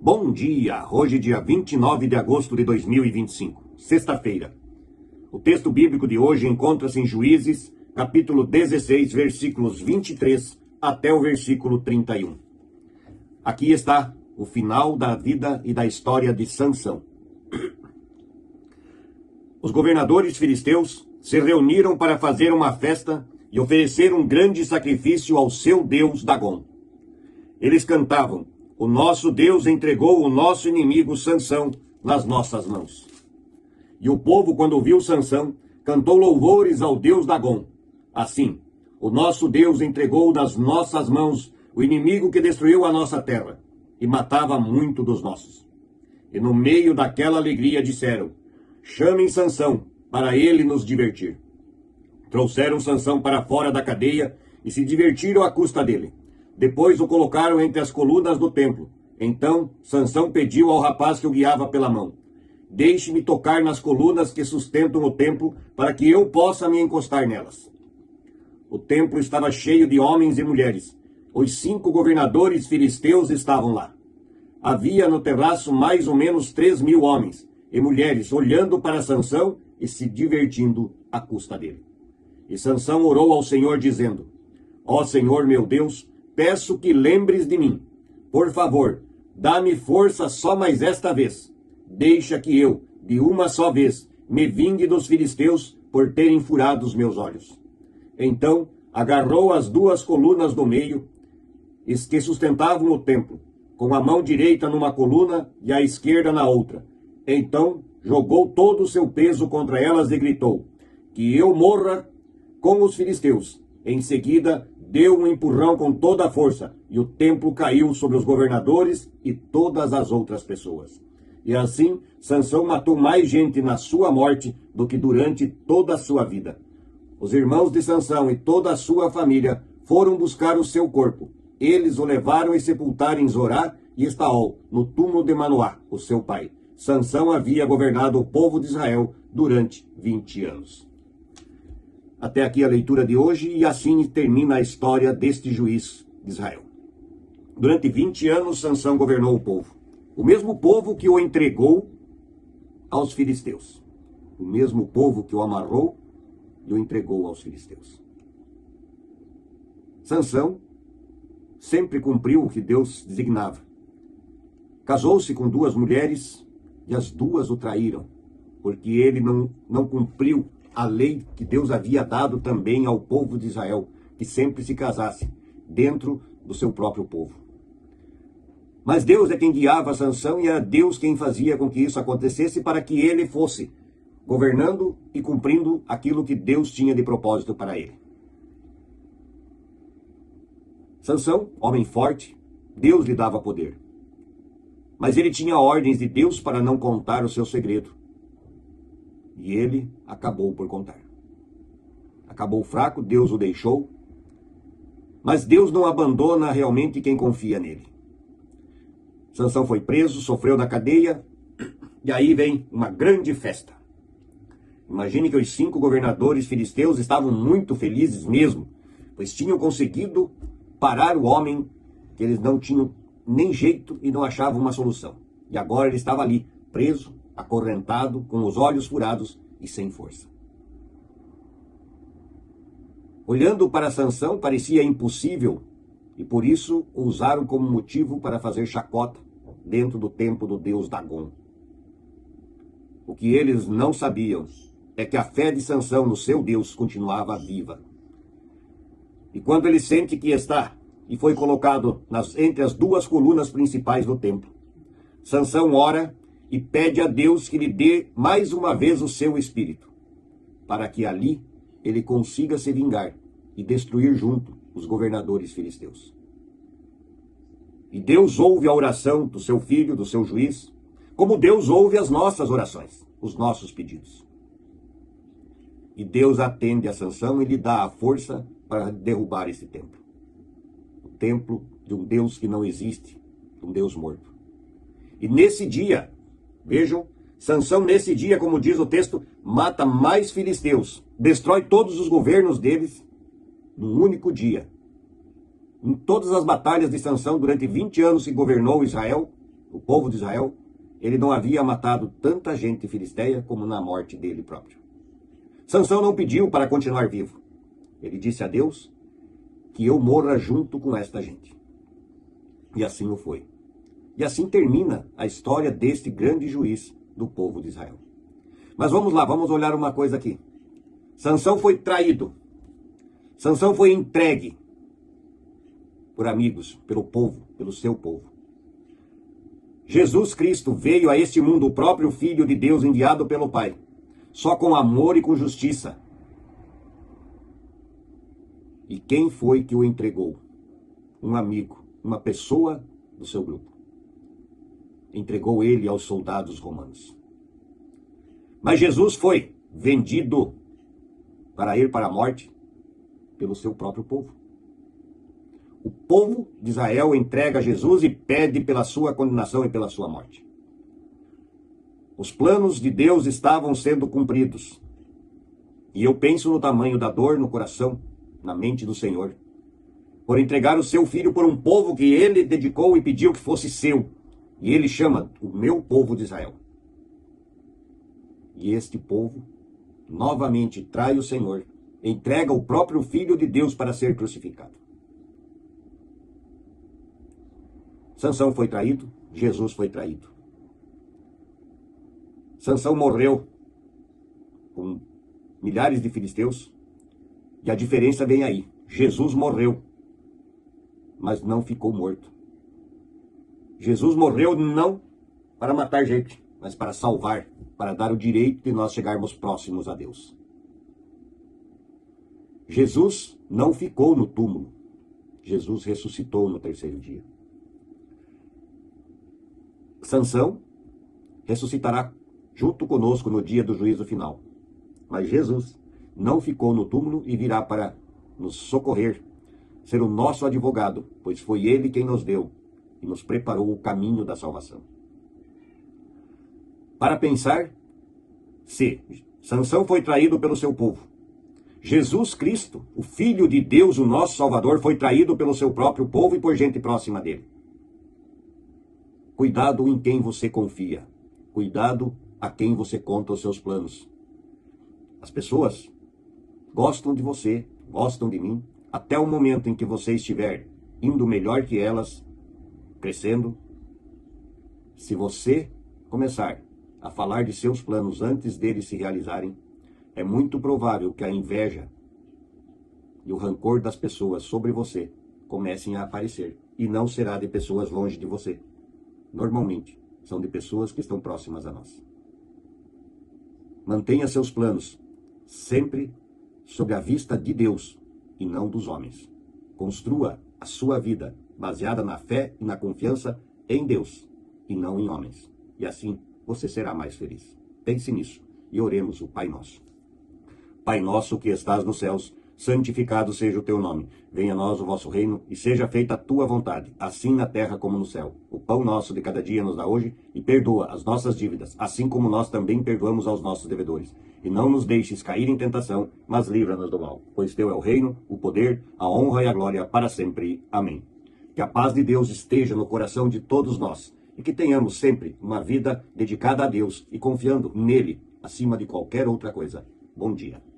Bom dia! Hoje, dia 29 de agosto de 2025, sexta-feira. O texto bíblico de hoje encontra-se em Juízes, capítulo 16, versículos 23 até o versículo 31. Aqui está o final da vida e da história de Sansão. Os governadores filisteus se reuniram para fazer uma festa e oferecer um grande sacrifício ao seu deus Dagom. Eles cantavam: "O nosso Deus entregou o nosso inimigo Sansão nas nossas mãos." E o povo, quando ouviu Sansão, cantou louvores ao Deus Dagom. Assim, o nosso Deus entregou nas nossas mãos o inimigo que destruiu a nossa terra e matava muito dos nossos. E no meio daquela alegria disseram: "Chamem Sansão para ele nos divertir." Trouxeram Sansão para fora da cadeia e se divertiram à custa dele. Depois o colocaram entre as colunas do templo. Então Sansão pediu ao rapaz que o guiava pela mão: "Deixe-me tocar nas colunas que sustentam o templo, para que eu possa me encostar nelas." O templo estava cheio de homens e mulheres. Os 5 governadores filisteus estavam lá. Havia no terraço mais ou menos 3.000 homens e mulheres olhando para Sansão e se divertindo à custa dele. E Sansão orou ao Senhor dizendo: "Ó Senhor meu Deus, peço que lembres de mim. Por favor, dá-me força só mais esta vez. Deixa que eu, de uma só vez, me vingue dos filisteus por terem furado os meus olhos." Então agarrou as 2 colunas do meio, que sustentavam o templo, com a mão direita numa coluna e a esquerda na outra. Então jogou todo o seu peso contra elas e gritou: "Que eu morra com os filisteus." Em seguida, deu um empurrão com toda a força, e o templo caiu sobre os governadores e todas as outras pessoas. E assim, Sansão matou mais gente na sua morte do que durante toda a sua vida. Os irmãos de Sansão e toda a sua família foram buscar o seu corpo. Eles o levaram e sepultaram em Zorá e Estaol, no túmulo de Manoá, o seu pai. Sansão havia governado o povo de Israel durante 20 anos. Até aqui a leitura de hoje, e assim termina a história deste juiz de Israel. Durante 20 anos, Sansão governou o povo. O mesmo povo que o entregou aos filisteus. O mesmo povo que o amarrou e o entregou aos filisteus. Sansão sempre cumpriu o que Deus designava. Casou-se com 2 mulheres e as 2 o traíram, porque ele não cumpriu a lei que Deus havia dado também ao povo de Israel, que sempre se casasse dentro do seu próprio povo. Mas Deus é quem guiava Sansão e era Deus quem fazia com que isso acontecesse para que ele fosse governando e cumprindo aquilo que Deus tinha de propósito para ele. Sansão, homem forte, Deus lhe dava poder. Mas ele tinha ordens de Deus para não contar o seu segredo. E ele acabou por contar. Acabou fraco, Deus o deixou. Mas Deus não abandona realmente quem confia nele. Sansão foi preso, sofreu na cadeia, e aí vem uma grande festa. Imagine que os 5 governadores filisteus estavam muito felizes mesmo, pois tinham conseguido parar o homem que eles não tinham nem jeito e não achavam uma solução. E agora ele estava ali, preso, acorrentado, com os olhos furados e sem força. Olhando para Sansão, parecia impossível, e por isso o usaram como motivo para fazer chacota dentro do templo do deus Dagom. O que eles não sabiam é que a fé de Sansão no seu Deus continuava viva. E quando ele sente que está e foi colocado entre as 2 colunas principais do templo, Sansão ora e pede a Deus que lhe dê mais uma vez o seu espírito, para que ali ele consiga se vingar e destruir junto os governadores filisteus. E Deus ouve a oração do seu filho, do seu juiz, como Deus ouve as nossas orações, os nossos pedidos. E Deus atende a Sansão e lhe dá a força para derrubar esse templo. O templo de um Deus que não existe, um Deus morto. E nesse dia, vejam, Sansão nesse dia, como diz o texto, mata mais filisteus, destrói todos os governos deles num único dia. Em todas as batalhas de Sansão, durante 20 anos que governou Israel, o povo de Israel, ele não havia matado tanta gente filisteia como na morte dele próprio. Sansão não pediu para continuar vivo. Ele disse a Deus que eu morra junto com esta gente. E assim o foi. E assim termina a história deste grande juiz do povo de Israel. Mas vamos lá, vamos olhar uma coisa aqui. Sansão foi traído. Sansão foi entregue por amigos, pelo povo, pelo seu povo. Jesus Cristo veio a este mundo, o próprio Filho de Deus enviado pelo Pai, só com amor e com justiça. E quem foi que o entregou? Um amigo, uma pessoa do seu grupo. Entregou ele aos soldados romanos. Mas Jesus foi vendido para ir para a morte pelo seu próprio povo. O povo de Israel entrega Jesus e pede pela sua condenação e pela sua morte. Os planos de Deus estavam sendo cumpridos. E eu penso no tamanho da dor no coração, na mente do Senhor, por entregar o seu filho por um povo que ele dedicou e pediu que fosse seu. E ele chama o meu povo de Israel. E este povo novamente trai o Senhor, entrega o próprio Filho de Deus para ser crucificado. Sansão foi traído, Jesus foi traído. Sansão morreu com milhares de filisteus, e a diferença vem aí. Jesus morreu, mas não ficou morto. Jesus morreu não para matar gente, mas para salvar, para dar o direito de nós chegarmos próximos a Deus. Jesus não ficou no túmulo. Jesus ressuscitou no terceiro dia. Sansão ressuscitará junto conosco no dia do juízo final. Mas Jesus não ficou no túmulo e virá para nos socorrer, ser o nosso advogado, pois foi ele quem nos deu e nos preparou o caminho da salvação. Para pensar, se Sansão foi traído pelo seu povo, Jesus Cristo, o Filho de Deus, o nosso Salvador, foi traído pelo seu próprio povo e por gente próxima dele. Cuidado em quem você confia. Cuidado a quem você conta os seus planos. As pessoas gostam de você, gostam de mim, até o momento em que você estiver indo melhor que elas, crescendo. Se você começar a falar de seus planos antes deles se realizarem, é muito provável que a inveja e o rancor das pessoas sobre você comecem a aparecer. E não será de pessoas longe de você. Normalmente, são de pessoas que estão próximas a nós. Mantenha seus planos sempre sob a vista de Deus e não dos homens. Construa a sua vida baseada na fé e na confiança em Deus e não em homens. E assim você será mais feliz. Pense nisso e oremos o Pai Nosso. Pai nosso que estás nos céus, santificado seja o teu nome. Venha a nós o vosso reino e seja feita a tua vontade, assim na terra como no céu. O pão nosso de cada dia nos dá hoje e perdoa as nossas dívidas, assim como nós também perdoamos aos nossos devedores. E não nos deixes cair em tentação, mas livra-nos do mal. Pois teu é o reino, o poder, a honra e a glória para sempre. Amém. Que a paz de Deus esteja no coração de todos nós e que tenhamos sempre uma vida dedicada a Deus e confiando nele acima de qualquer outra coisa. Bom dia.